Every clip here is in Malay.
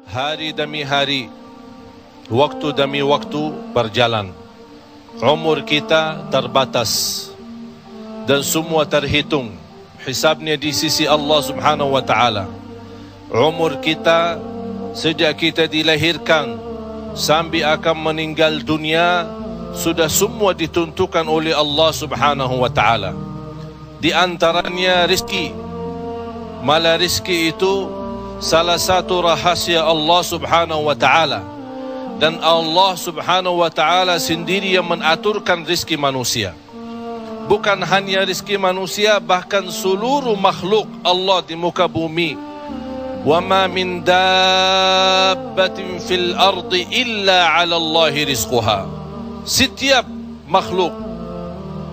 Hari demi hari, waktu demi waktu berjalan. Umur kita terbatas dan semua terhitung hisabnya di sisi Allah Subhanahu wa taala. Umur kita sejak kita dilahirkan sampai akan meninggal dunia sudah semua ditentukan oleh Allah Subhanahu wa taala. Di antaranya rezeki. Malah rezeki itu salah satu rahasia Allah Subhanahu wa taala, dan Allah Subhanahu wa taala sendiri yang mengaturkan rezeki manusia. Bukan hanya rezeki manusia, bahkan seluruh makhluk Allah di muka bumi. Wa ma min dabbatin fil ardi illa 'ala Allahi rizquha. Setiap makhluk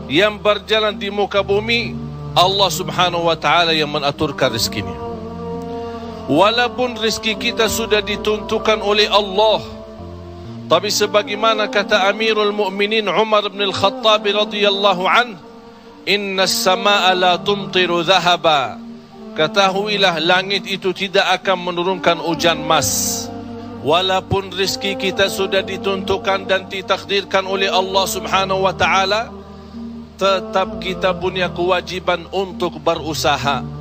yang berjalan di muka bumi, Allah Subhanahu wa taala yang mengaturkan rezekinya. Walaupun rezeki kita sudah ditentukan oleh Allah, tapi sebagaimana kata Amirul Mukminin Umar bin Al-Khattab radhiyallahu anhu, inna as-samaa'a la tumtiru dhahaba. Ketahuilah langit itu tidak akan menurunkan hujan emas. Walaupun rezeki kita sudah ditentukan dan ditakdirkan oleh Allah Subhanahu wa taala, tetap kita punya kewajiban untuk berusaha.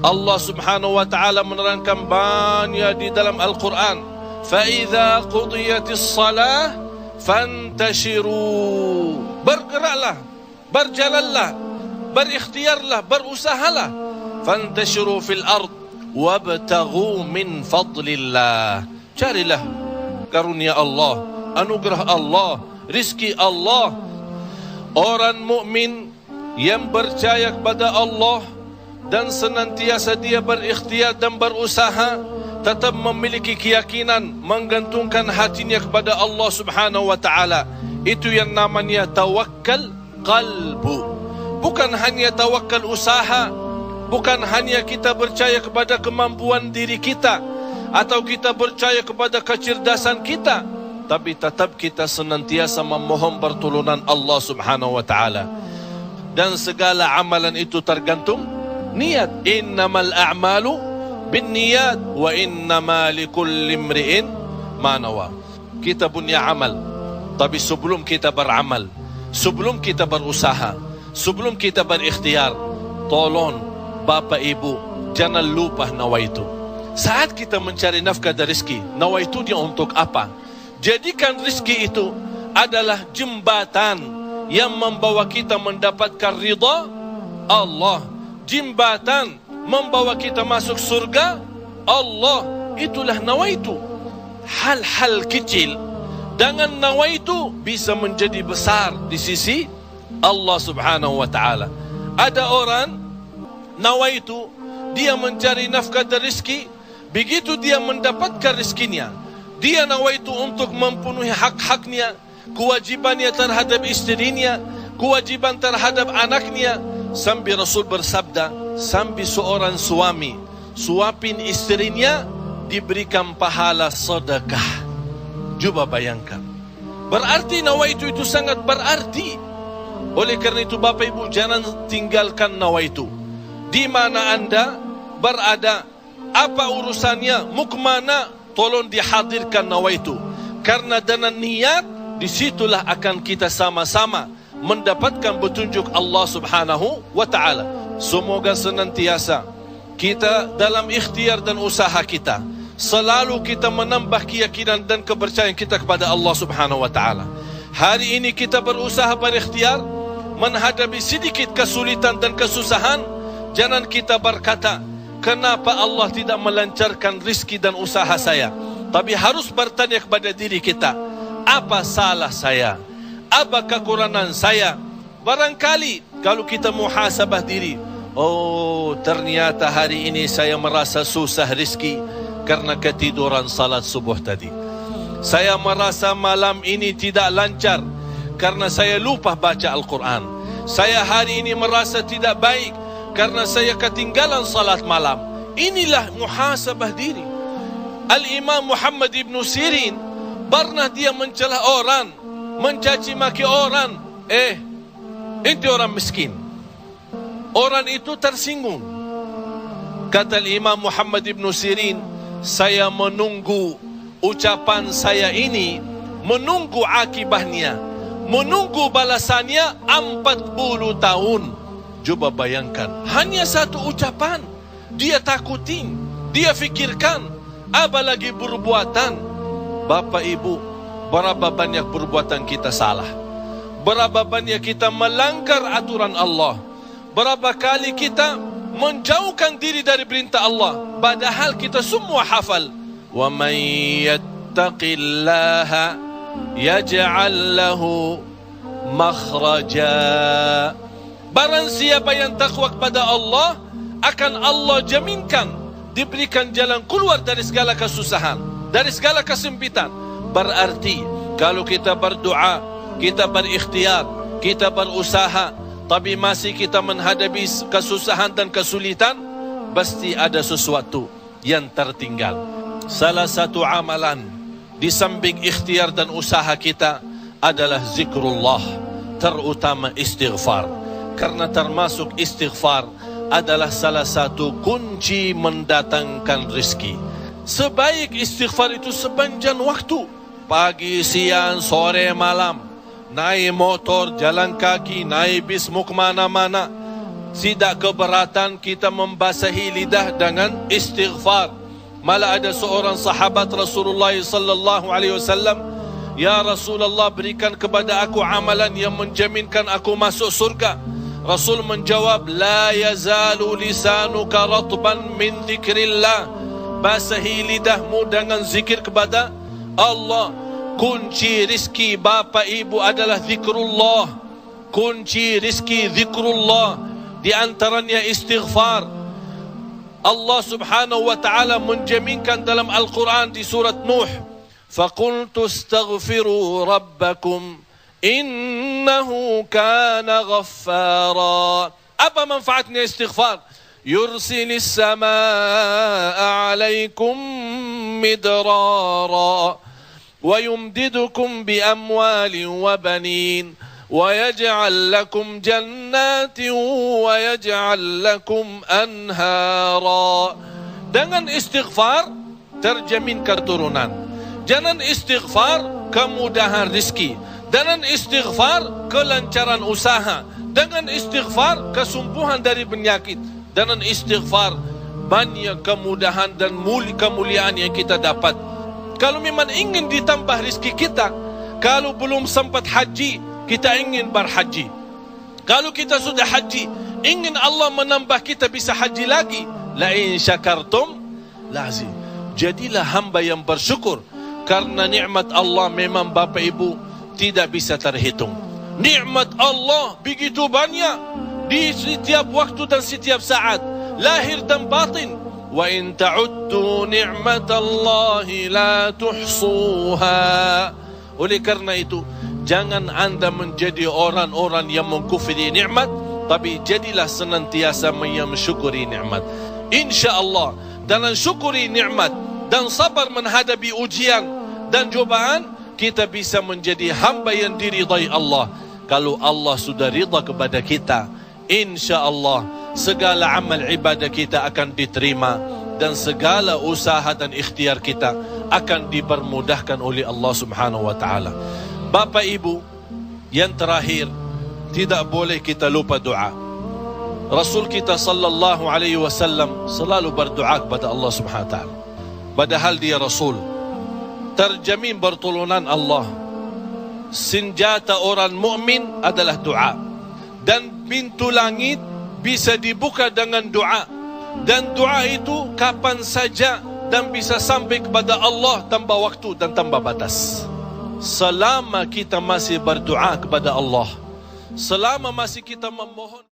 Allah Subhanahu wa taala menerangkan banyak di dalam Al-Quran, fa idza qudiyatis shalah fantashiru. Bergeraklah, berjalanlah, berikhtiarlah, berusahalah. Fantashiru fil ard wabtaghu min fadlillah. Carilah karunia Allah, anugerah Allah, rizki Allah. Orang mukmin yang percaya kepada Allah dan senantiasa dia berikhtiar dan berusaha, tetap memiliki keyakinan, menggantungkan hatinya kepada Allah Subhanahu wa taala. Itu yang namanya tawakkal qalbu. Bukan hanya tawakkal usaha, bukan hanya kita percaya kepada kemampuan diri kita atau kita percaya kepada kecerdasan kita, tapi tetap kita senantiasa memohon pertolongan Allah Subhanahu wa taala. Dan segala amalan itu tergantung niat. Innamal a'malu binniyat wa innama likulli imri'in ma nawa. Kita punya amal, tapi sebelum kita beramal, sebelum kita berusaha, sebelum kita berikhtiar, tolong Bapak Ibu jangan lupa nawaitu. Saat kita mencari nafkah dan rezeki, nawaitu dia untuk apa? Jadikan rezeki itu adalah jembatan yang membawa kita mendapatkan ridha Allah, jembatan membawa kita masuk surga Allah. Itulah nawaitu. Hal-hal kecil dengan nawaitu bisa menjadi besar di sisi Allah Subhanahu wa taala. Ada orang nawaitu dia mencari nafkah dan rezeki, begitu dia mendapatkan rezekinya, dia nawaitu untuk memenuhi hak-haknya, kewajibannya terhadap istrinya, kewajiban terhadap anaknya. Sampai Rasul bersabda, sampai seorang suami suapin istrinya diberikan pahala sedekah. Coba bayangkan, berarti nawaitu itu sangat berarti. Oleh karena itu Bapak Ibu jangan tinggalkan nawaitu. Di mana Anda berada, apa urusannya, mau kemana, tolong dihadirkan nawaitu. Karena dengan niat, disitulah akan kita sama-sama mendapatkan petunjuk Allah Subhanahu wa ta'ala. Semoga senantiasa kita dalam ikhtiar dan usaha kita, selalu kita menambah keyakinan dan kepercayaan kita kepada Allah Subhanahu wa ta'ala. Hari ini kita berusaha berikhtiar, menghadapi sedikit kesulitan dan kesusahan, jangan kita berkata, kenapa Allah tidak melancarkan rezeki dan usaha saya? Tapi harus bertanya kepada diri kita, apa salah saya? Apa kekurangan saya? Barangkali kalau kita muhasabah diri, oh ternyata hari ini saya merasa susah rezeki karena ketiduran salat subuh tadi. Saya merasa malam ini tidak lancar karena saya lupa baca Al-Quran. Saya hari ini merasa tidak baik karena saya ketinggalan salat malam. Inilah muhasabah diri. Al-Imam Muhammad ibn Sirin pernah dia mencela orang, mencaci maki orang. Itu orang miskin. Orang itu tersinggung. Kata Imam Muhammad ibn Sirin, saya menunggu ucapan saya ini, menunggu akibahnya, menunggu balasannya 40 tahun. Coba bayangkan, hanya satu ucapan dia takutin, dia fikirkan, apalagi perbuatan. Bapak Ibu, berapa banyak perbuatan kita salah, berapa banyak kita melanggar aturan Allah, berapa kali kita menjauhkan diri dari perintah Allah, padahal kita semua hafal. Wa may yattaqillaha yaj'al lahu makhraja. Barang siapa yang takwa kepada Allah, akan Allah jaminkan diberikan jalan keluar dari segala kesusahan, dari segala kesempitan. Berarti kalau kita berdoa, kita berikhtiar, kita berusaha, tapi masih kita menghadapi kesusahan dan kesulitan, pasti ada sesuatu yang tertinggal. Salah satu amalan di samping ikhtiar dan usaha kita adalah zikrullah, terutama istighfar. Karena termasuk istighfar adalah salah satu kunci mendatangkan rezeki. Sebaik istighfar itu sepanjang waktu, pagi, siang, sore, malam, naik motor, jalan kaki, naik bis, mau kemana-mana, tidak keberatan kita membasahi lidah dengan istighfar. Malah ada seorang sahabat Rasulullah sallallahu alaihi wasallam, "Ya Rasulullah, berikan kepada aku amalan yang menjaminkan aku masuk surga." Rasul menjawab, "La yazalu lisanuka ratban min dzikrillah." Basahi lidahmu dengan zikir kepada Allah. Kunci rizki Bapak Ibu adalah zikrullah. Kunci rizki zikrullah, di antaranya istighfar. Allah Subhanahu wa ta'ala menjaminkan dalam Al-Quran di surat Nuh, "Faqultu astaghfiru rabbakum innahu kana ghaffara." Apa manfaatnya istighfar? Yursilis samaa alaikum midrara wa yumdidukum bi amwalin wa banin wa yaj'al lakum jannatin wa yaj'al lakum anhara. Dengan istighfar terjamin keturunan. Dengan istighfar kemudahan rezeki. Dengan istighfar kelancaran usaha. Dengan istighfar kesembuhan dari penyakit. Dengan istighfar banyak kemudahan dan kemuliaan yang kita dapat. Kalau memang ingin ditambah rezeki kita, kalau belum sempat haji, kita ingin berhaji. Kalau kita sudah haji, ingin Allah menambah kita bisa haji lagi. La in syakartum lazim. Jadilah hamba yang bersyukur, karena nikmat Allah memang Bapak Ibu tidak bisa terhitung. Nikmat Allah begitu banyak di setiap waktu dan setiap saat, lahir dan batin. Wa in ta'uddu ni'matallahi la tuhsuha. Oleh karena itu, jangan anda menjadi orang-orang yang mengkufri nikmat, tapi jadilah senantiasa mensyukuri nikmat. InsyaAllah dengan syukuri nikmat dan sabar menghadapi ujian dan cobaan, kita bisa menjadi hamba yang diridai Allah. Kalau Allah sudah ridha kepada kita, InsyaAllah segala amal ibadah kita akan diterima, dan segala usaha dan ikhtiar kita akan dipermudahkan oleh Allah Subhanahu wa ta'ala. Bapak Ibu, yang terakhir, tidak boleh kita lupa doa. Rasul kita sallallahu alaihi wasallam selalu berdoa kepada Allah Subhanahu wa ta'ala. Padahal dia Rasul, terjamin pertolongan Allah. Senjata orang mukmin adalah doa, dan pintu langit bisa dibuka dengan doa, dan doa itu kapan saja dan bisa sampai kepada Allah tanpa waktu dan tanpa batas. Selama kita masih berdoa kepada Allah, selama masih kita memohon